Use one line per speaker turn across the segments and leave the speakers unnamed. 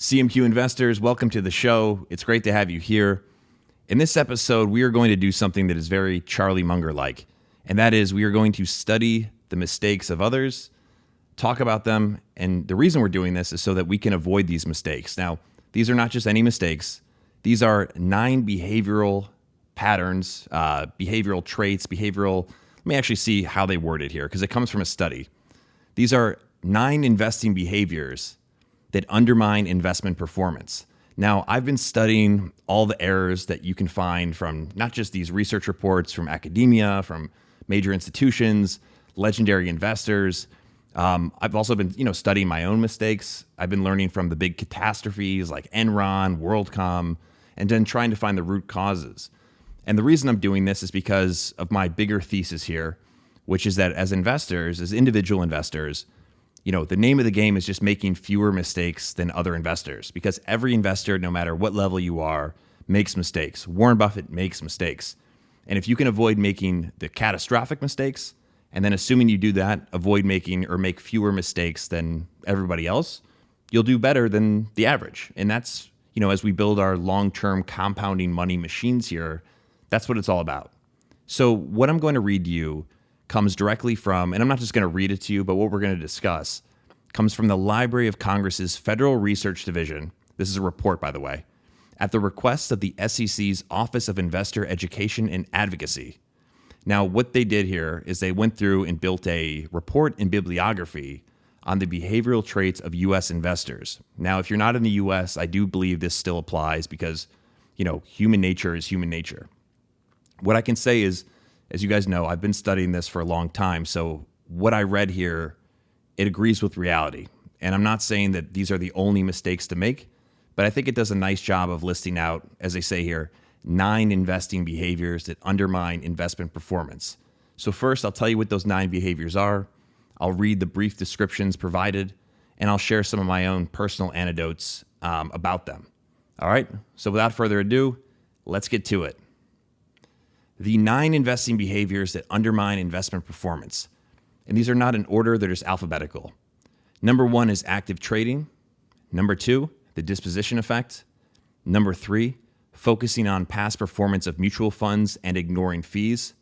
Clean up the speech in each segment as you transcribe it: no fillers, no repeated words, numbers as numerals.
CMQ investors, welcome to the show. It's great to have you here. In this episode, we are going to do something that is very Charlie Munger-like, and that is we are going to study the mistakes of others, talk about them, and the reason we're doing this is so that we can avoid these mistakes. Now, these are not just any mistakes. These are 9 behavioral patterns, behavioral traits, let me actually see how they word it here because it comes from a study. These are 9 investing behaviors that undermine investment performance. Now, I've been studying all the errors that you can find from not just these research reports from academia, from major institutions, legendary investors. I've also been, studying my own mistakes. I've been learning from the big catastrophes like Enron, WorldCom, and then trying to find the root causes. And the reason I'm doing this is because of my bigger thesis here, which is that as investors, as individual investors, the name of the game is just making fewer mistakes than other investors because every investor, no matter what level you are, makes mistakes. Warren Buffett makes mistakes. And if you can avoid making the catastrophic mistakes, and then assuming you do that, avoid making or make fewer mistakes than everybody else, you'll do better than the average. And that's, as we build our long-term compounding money machines here, that's what it's all about. So what I'm going to read to you comes directly from, and I'm not just going to read it to you, but what we're going to discuss comes from the Library of Congress's Federal Research Division. This is a report, by the way, at the request of the SEC's Office of Investor Education and Advocacy. Now, what they did here is they went through and built a report and bibliography on the behavioral traits of U.S. investors. Now, if you're not in the U.S., I do believe this still applies because, human nature is human nature. What I can say is, as you guys know, I've been studying this for a long time. So what I read here, it agrees with reality. And I'm not saying that these are the only mistakes to make, but I think it does a nice job of listing out, as they say here, 9 investing behaviors that undermine investment performance. So first, I'll tell you what those 9 behaviors are. I'll read the brief descriptions provided, and I'll share some of my own personal anecdotes about them. All right, so without further ado, let's get to it. The 9 investing behaviors that undermine investment performance. And these are not in order, they're just alphabetical. Number 1 is active trading. Number 2, the disposition effect. Number 3, focusing on past performance of mutual funds and ignoring fees.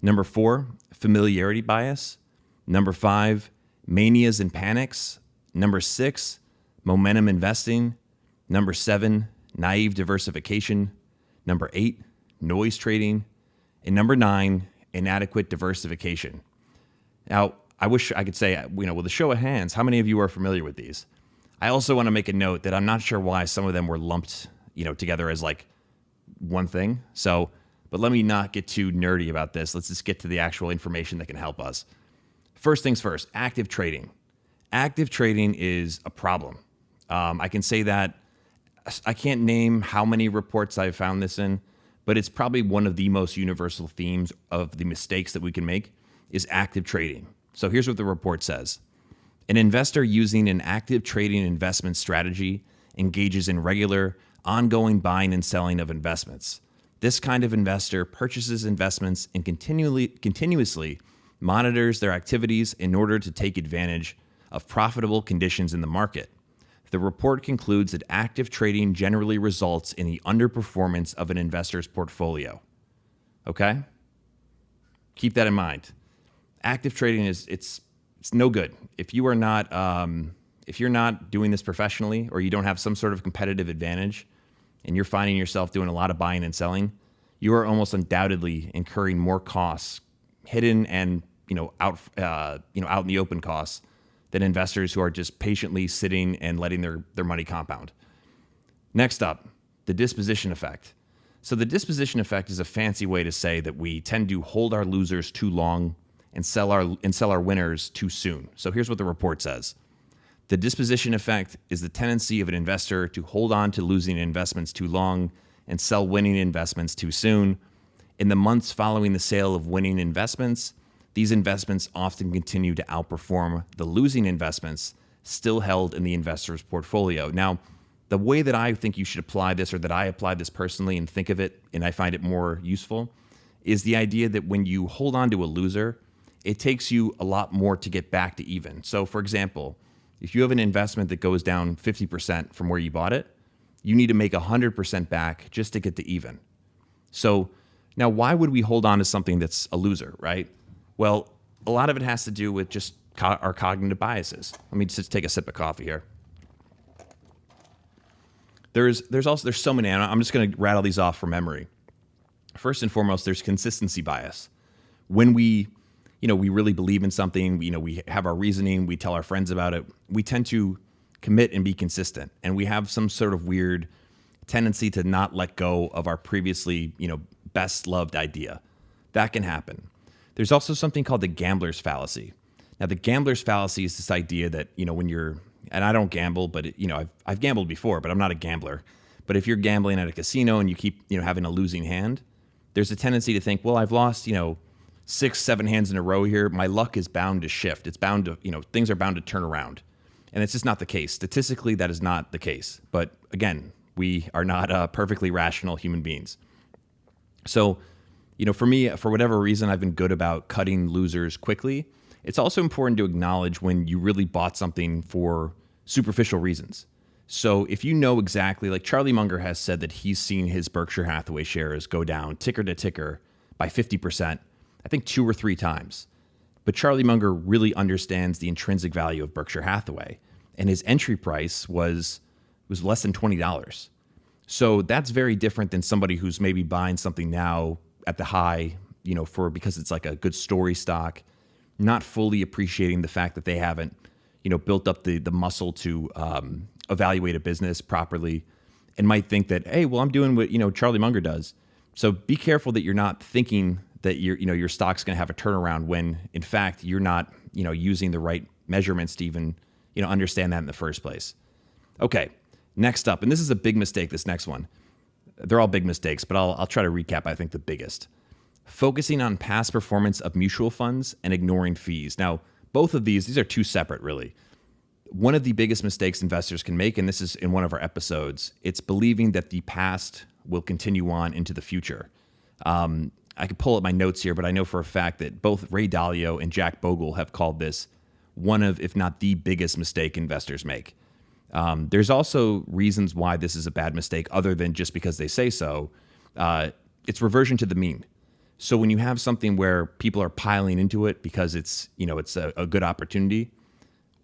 Number 4, familiarity bias. Number 5, manias and panics. Number 6, momentum investing. Number 7, naive diversification. Number 8, noise trading. And number 9, inadequate diversification. Now, I wish I could say, with a show of hands, how many of you are familiar with these? I also want to make a note that I'm not sure why some of them were lumped, together as like one thing. But let me not get too nerdy about this. Let's just get to the actual information that can help us. First things first, active trading. Active trading is a problem. I can say that I can't name how many reports I've found this in, but it's probably one of the most universal themes of the mistakes that we can make is active trading. So here's what the report says. An investor using an active trading investment strategy engages in regular, ongoing buying and selling of investments. This kind of investor purchases investments and continuously monitors their activities in order to take advantage of profitable conditions in the market. The report concludes that active trading generally results in the underperformance of an investor's portfolio. Okay? Keep that in mind. Active trading it's no good. If you are not if you're not doing this professionally or you don't have some sort of competitive advantage and you're finding yourself doing a lot of buying and selling, you are almost undoubtedly incurring more costs, hidden and out in the open costs, than investors who are just patiently sitting and letting their money compound. Next up, the disposition effect. So the disposition effect is a fancy way to say that we tend to hold our losers too long and sell our winners too soon. So here's what the report says. The disposition effect is the tendency of an investor to hold on to losing investments too long and sell winning investments too soon. In the months following the sale of winning investments, these investments often continue to outperform the losing investments still held in the investor's portfolio. Now, the way that I think you should apply this, or that I apply this personally and think of it, and I find it more useful, is the idea that when you hold on to a loser, it takes you a lot more to get back to even. So, for example, If you have an investment that goes down 50% from where you bought it, you need to make 100% back just to get to even. So now, why would we hold on to something that's a loser, right? Well, a lot of it has to do with just our cognitive biases. Let me just take a sip of coffee here. There's so many. I'm just going to rattle these off from memory. First and foremost, there's consistency bias. When we really believe in something, we have our reasoning, we tell our friends about it, we tend to commit and be consistent. And we have some sort of weird tendency to not let go of our previously, best loved idea. That can happen. There's also something called the gambler's fallacy. Now, the gambler's fallacy is this idea that, when you're, and I don't gamble, but I've gambled before, but I'm not a gambler. But if you're gambling at a casino and you keep, having a losing hand, there's a tendency to think, well, I've lost, 6-7 hands in a row here. My luck is bound to shift. It's bound to, things are bound to turn around. And it's just not the case. Statistically, that is not the case. But again, we are not perfectly rational human beings. So, for me, for whatever reason, I've been good about cutting losers quickly. It's also important to acknowledge when you really bought something for superficial reasons. So if you know exactly, like Charlie Munger has said that he's seen his Berkshire Hathaway shares go down ticker to ticker by 50%, I think 2 or 3 times. But Charlie Munger really understands the intrinsic value of Berkshire Hathaway, and his entry price was less than $20. So that's very different than somebody who's maybe buying something now at the high, because it's like a good story stock, not fully appreciating the fact that they haven't, built up the muscle to evaluate a business properly, and might think that, hey, well, I'm doing what, Charlie Munger does. So be careful that you're not thinking that your stock's going to have a turnaround when, in fact, you're not, using the right measurements to even, understand that in the first place. Okay, next up, and this is a big mistake, this next one. They're all big mistakes, but I'll try to recap, I think, the biggest. Focusing on past performance of mutual funds and ignoring fees. Now, both of these are two separate, really. One of the biggest mistakes investors can make, and this is in one of our episodes, it's believing that the past will continue on into the future. I could pull up my notes here, but I know for a fact that both Ray Dalio and Jack Bogle have called this one of, if not the biggest mistake investors make. There's also reasons why this is a bad mistake other than just because they say so. It's reversion to the mean. So when you have something where people are piling into it because it's a good opportunity,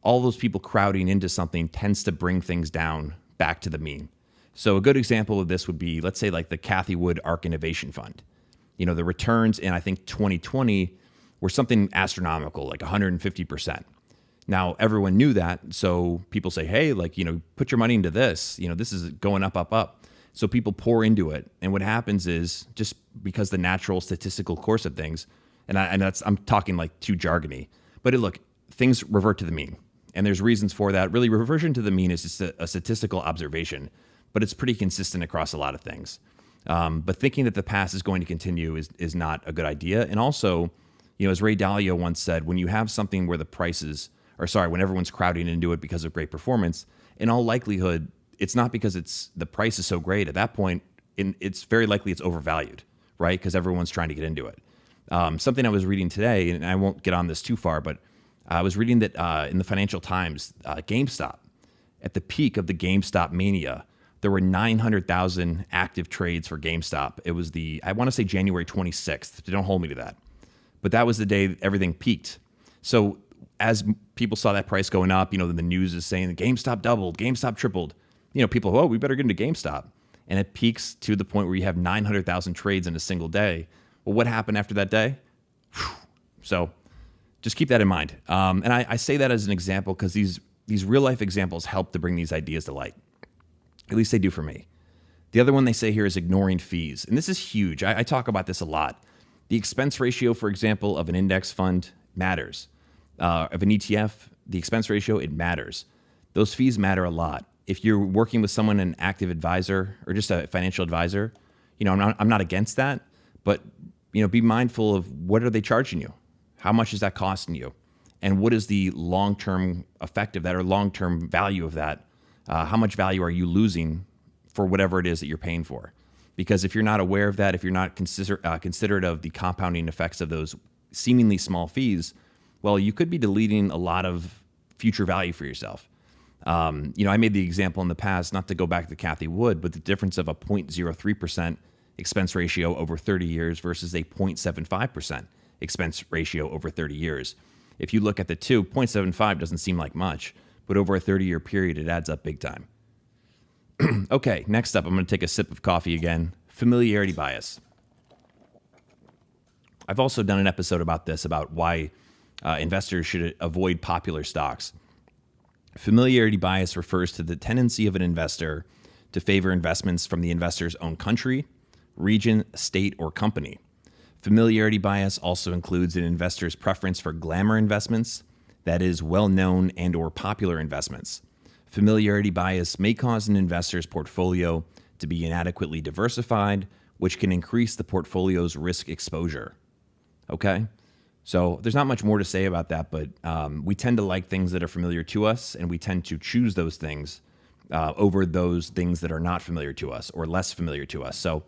all those people crowding into something tends to bring things down back to the mean. So a good example of this would be, let's say, like the Cathie Wood ARK Innovation Fund. The returns in, I think, 2020 were something astronomical, like 150%. Now, everyone knew that, so people say, hey, put your money into this. This is going up, up, up. So people pour into it. And what happens is, just because the natural statistical course of things, I'm talking like too jargony, but things revert to the mean. And there's reasons for that. Really, reversion to the mean is just a statistical observation, but it's pretty consistent across a lot of things. But thinking that the past is going to continue is not a good idea. And also, as Ray Dalio once said, when you have something where when everyone's crowding into it because of great performance, in all likelihood, it's not because the price is so great. At that point, it's very likely it's overvalued, right? Because everyone's trying to get into it. Something I was reading today, and I won't get on this too far, but I was reading that in the Financial Times, GameStop, at the peak of the GameStop mania, there were 900,000 active trades for GameStop. It was I want to say January 26th. Don't hold me to that. But that was the day everything peaked. So as people saw that price going up, then the news is saying GameStop doubled, GameStop tripled. People, we better get into GameStop. And it peaks to the point where you have 900,000 trades in a single day. Well, what happened after that day? So just keep that in mind. And I say that as an example because these real life examples help to bring these ideas to light. At least they do for me. The other one they say here is ignoring fees. And this is huge. I talk about this a lot. The expense ratio, for example, of an index fund matters. Of an ETF, the expense ratio, it matters. Those fees matter a lot. If you're working with someone, an active advisor or just a financial advisor, I'm not against that, but be mindful of what are they charging you? How much is that costing you? And what is the long-term effect of that or long-term value of that? How much value are you losing for whatever it is that you're paying for? Because if you're not aware of that, if you're not considerate of the compounding effects of those seemingly small fees, well, you could be deleting a lot of future value for yourself. I made the example in the past, not to go back to Kathy Wood, but the difference of a 0.03% expense ratio over 30 years versus a 0.75% expense ratio over 30 years. If you look at the two, 0.75 doesn't seem like much, but over a 30-year period, it adds up big time. Okay, next up, I'm going to take a sip of coffee again. Familiarity bias. I've also done an episode about this, about why investors should avoid popular stocks. Familiarity bias refers to the tendency of an investor to favor investments from the investor's own country, region, state, or company. Familiarity bias also includes an investor's preference for glamour investments, that is, well-known and or popular investments. Familiarity bias may cause an investor's portfolio to be inadequately diversified, which can increase the portfolio's risk exposure. Okay? So there's not much more to say about that, but we tend to like things that are familiar to us, and we tend to choose those things over those things that are not familiar to us or less familiar to us. So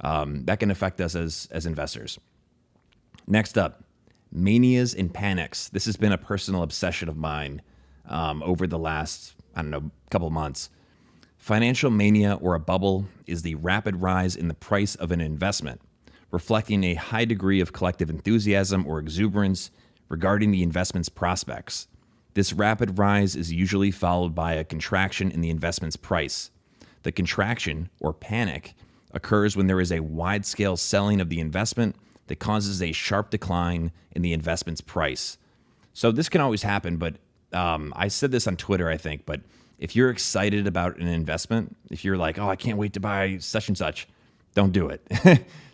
that can affect us as investors. Next up, manias and panics. This has been a personal obsession of mine over the last, couple months. Financial mania, or a bubble, is the rapid rise in the price of an investment, reflecting a high degree of collective enthusiasm or exuberance regarding the investment's prospects. This rapid rise is usually followed by a contraction in the investment's price. The contraction, or panic, occurs when there is a wide-scale selling of the investment that causes a sharp decline in the investment's price. So this can always happen, but I said this on Twitter, I think, but if you're excited about an investment, if you're like, oh, I can't wait to buy such and such, don't do it.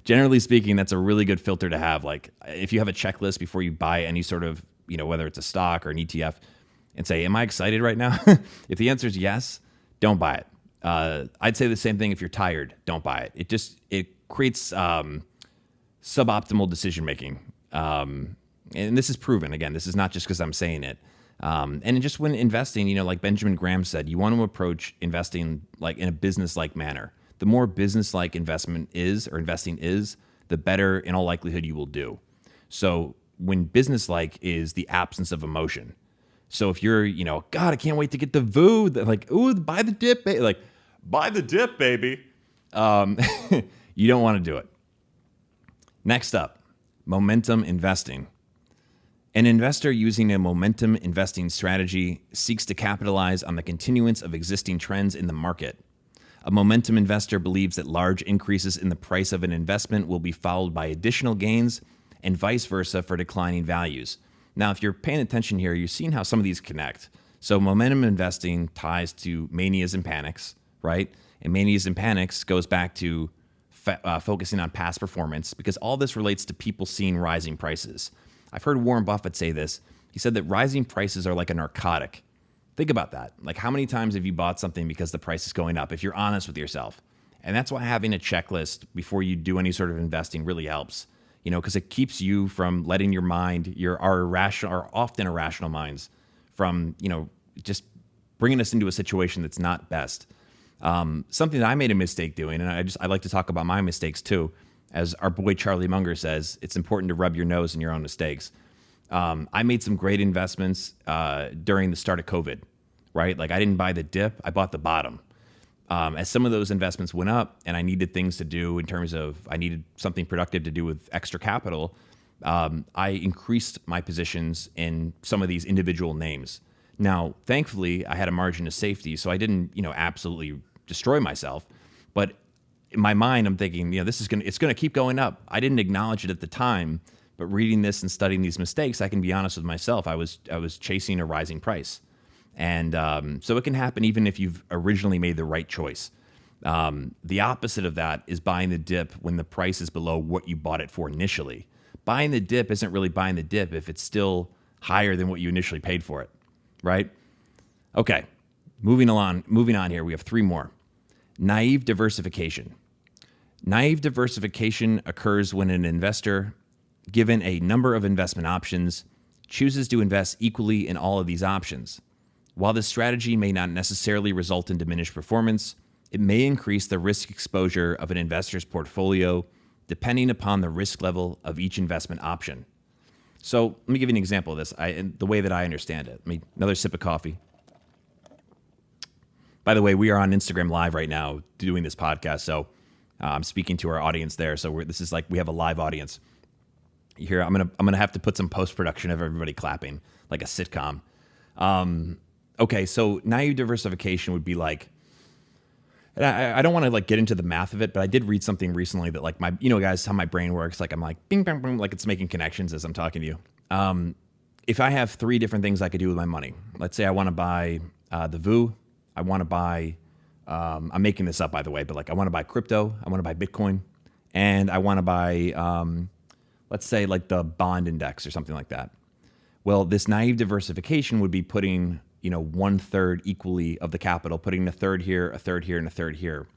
Generally speaking, that's a really good filter to have. Like, if you have a checklist before you buy any sort of, whether it's a stock or an ETF, and say, am I excited right now? If the answer is yes, don't buy it. I'd say the same thing if you're tired, don't buy it. It creates suboptimal decision making. And this is proven. Again, this is not just because I'm saying it. And just when investing, like Benjamin Graham said, you want to approach investing like in a business-like manner. The more business-like investing is, the better in all likelihood you will do. So when business-like is the absence of emotion. So if you're, God, I can't wait to get the VOO, like, ooh, buy the dip, like, buy the dip, baby. You don't want to do it. Next up, momentum investing. An investor using a momentum investing strategy seeks to capitalize on the continuance of existing trends in the market. A momentum investor believes that large increases in the price of an investment will be followed by additional gains, and vice versa for declining values. Now, if you're paying attention here, you're seeing how some of these connect. So momentum investing ties to manias and panics, right? And manias and panics goes back to focusing on past performance, because all this relates to people seeing rising prices. I've heard Warren Buffett say this. He said that rising prices are like a narcotic. Think about that. Like, how many times have you bought something because the price is going up, if you're honest with yourself? And that's why having a checklist before you do any sort of investing really helps, because it keeps you from letting your mind, our often irrational minds, from, just bringing us into a situation that's not best. Something that I made a mistake doing, and I like to talk about my mistakes too. As our boy Charlie Munger says, it's important to rub your nose in your own mistakes. I made some great investments during the start of COVID, right? Like, I didn't buy the dip, I bought the bottom. As some of those investments went up and I needed things to do in terms of, I needed something productive to do with extra capital, I increased my positions in some of these individual names. Now, thankfully, I had a margin of safety, so I didn't, absolutely destroy myself. But in my mind, I'm thinking, it's going to keep going up. I didn't acknowledge it at the time, but reading this and studying these mistakes, I can be honest with myself. I was chasing a rising price. And so it can happen even if you've originally made the right choice. The opposite of that is buying the dip when the price is below what you bought it for initially. Buying the dip isn't really buying the dip if it's still higher than what you initially paid for it, right? Okay, moving on here, we have three more. Naive diversification. Naive diversification occurs when an investor, given a number of investment options, chooses to invest equally in all of these options. While this strategy may not necessarily result in diminished performance, it may increase the risk exposure of an investor's portfolio depending upon the risk level of each investment option. So let me give you an example of this. The way that I understand it. Another sip of coffee. By the way, we are on Instagram Live right now doing this podcast, so I'm speaking to our audience there. So this is like we have a live audience. Here, I'm gonna have to put some post production of everybody clapping like a sitcom. Okay, so naive diversification would be like, and I don't want to like get into the math of it, but I did read something recently that like guys, how my brain works. Like I'm like bing bang bang, like it's making connections as I'm talking to you. If I have 3 different things I could do with my money, let's say I want to buy the VU. I want to buy, I'm making this up by the way, but like I want to buy crypto, I want to buy Bitcoin, and I want to buy, let's say like the bond index or something like that. Well, this naive diversification would be putting, 1/3 equally of the capital, putting a third here, a third here, and a third here.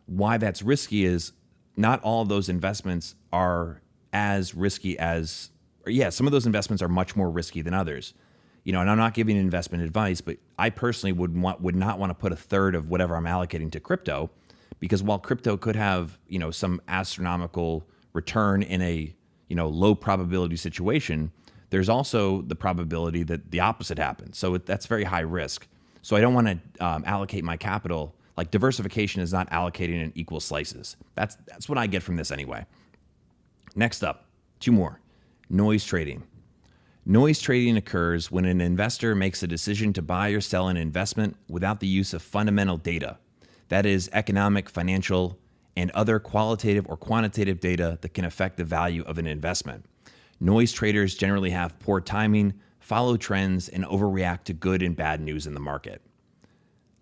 Why that's risky is not all of those investments are as risky as, some of those investments are much more risky than others. And I'm not giving investment advice, but I personally would not want to put a third of whatever I'm allocating to crypto, because while crypto could have, some astronomical return in a, low probability situation, there's also the probability that the opposite happens. So that's very high risk. So I don't want to allocate my capital. Like diversification is not allocating in equal slices. That's what I get from this anyway. Next up, 2 more. Noise trading. Noise trading occurs when an investor makes a decision to buy or sell an investment without the use of fundamental data. That is economic, financial, and other qualitative or quantitative data that can affect the value of an investment. Noise traders generally have poor timing, follow trends, and overreact to good and bad news in the market.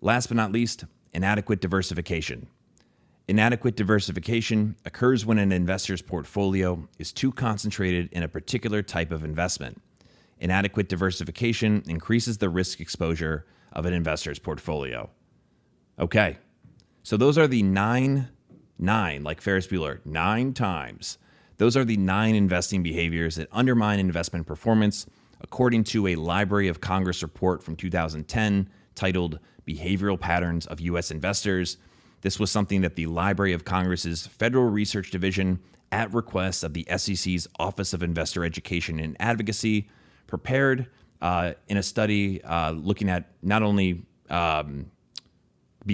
Last but not least, inadequate diversification. Inadequate diversification occurs when an investor's portfolio is too concentrated in a particular type of investment. Inadequate diversification increases the risk exposure of an investor's portfolio. Okay, so those are the nine, like Ferris Bueller, 9 times. Those are the 9 investing behaviors that undermine investment performance, according to a Library of Congress report from 2010 titled Behavioral Patterns of U.S. Investors. This was something that the Library of Congress's Federal Research Division, at request of the SEC's Office of Investor Education and Advocacy, prepared in a study looking at not only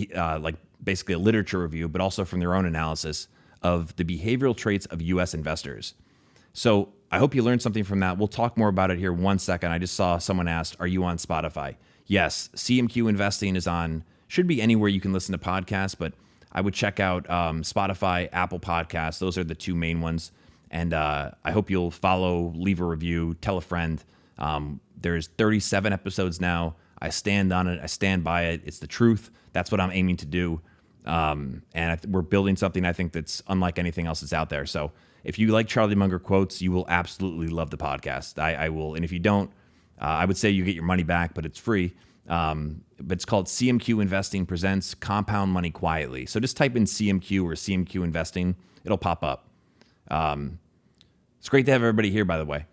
like basically a literature review, but also from their own analysis of the behavioral traits of U.S. investors. So I hope you learned something from that. We'll talk more about it here 1 second. I just saw someone asked, are you on Spotify? Yes, CMQ Investing is on, should be anywhere you can listen to podcasts, but I would check out Spotify, Apple Podcasts. Those are the 2 main ones. And I hope you'll follow, leave a review, tell a friend. There's 37 episodes now. I stand on it. I stand by it. It's the truth. That's what I'm aiming to do. We're building something I think that's unlike anything else that's out there. So if you like Charlie Munger quotes, you will absolutely love the podcast. I will. And if you don't, I would say you get your money back, but it's free. But it's called CMQ Investing Presents Compound Money Quietly. So just type in CMQ or CMQ Investing. It'll pop up. It's great to have everybody here, by the way.